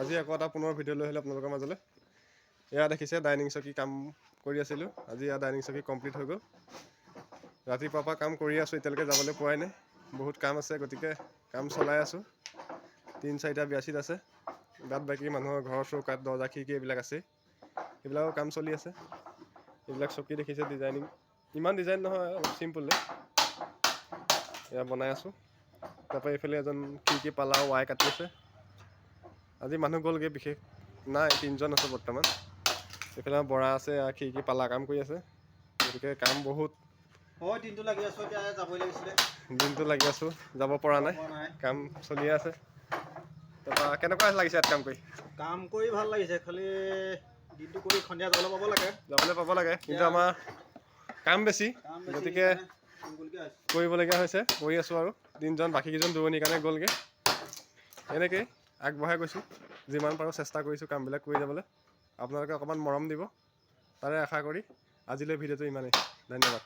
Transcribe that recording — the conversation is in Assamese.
আজি আকৌ এটা পুনৰ ভিডিঅ' লৈ আহিলোঁ আপোনালোকৰ মাজলৈ। এয়া দেখিছে ডাইনিং চকী কাম কৰি আছিলোঁ। আজি এয়া ডাইনিং চকী কমপ্লিট হৈ গ'ল। ৰাতিপুৱাৰ পৰা কাম কৰি আছোঁ, এতিয়ালৈকে যাবলৈ পোৱাই নাই। বহুত কাম আছে, গতিকে কাম চলাই আছোঁ। 3-4টা বিয়াচিত আছে। বাদ বাকী মানুহৰ ঘৰৰ চৌকাত দৰ্জা খিৰিকী এইবিলাক আছে, এইবিলাকো কাম চলি আছে। এইবিলাক চকী দেখিছে ডিজাইনিং, ইমান ডিজাইন নহয়, অলপ চিম্পুলে। এয়া বনাই আছোঁ। তাৰপৰা এইফালে এজন খিৰিকী পালা ৱাই কাটি আছে। আজি মানুহ গ'লগৈ, বিশেষ নাই, 3জন আছে বৰ্তমান। এইফালে বৰা আছে, খিৰিকী পালা কাম কৰি আছে। গতিকে কাম বহুত। দিনটো লাগি আছোঁ, এতিয়া যাবই লাগিছিলে। দিনটো লাগি আছোঁ, যাব পৰা নাই, কাম চলিয়ে আছে। তাৰপৰা কেনেকুৱা লাগিছে ইয়াত কাম কৰি? কাম কৰি ভাল লাগিছে, খালি দিনটো কৰি সন্ধিয়া যাবলৈ পাব লাগে। কিন্তু আমাৰ কাম বেছি, গতিকে কৰিবলগীয়া হৈছে। কৰি আছোঁ আৰু 3জন, বাকীকেইজন দূৰণিৰ কাৰণে গ'লগৈ। এনেকৈয়ে আগবঢ়াই গৈছোঁ, যিমান পাৰোঁ চেষ্টা কৰিছোঁ কামবিলাক কৰি যাবলৈ। আপোনালোকে অকণমান মৰম দিব, তাৰে আশা কৰি আজিলৈ ভিডিঅ'টো ইমানেই। ধন্যবাদ।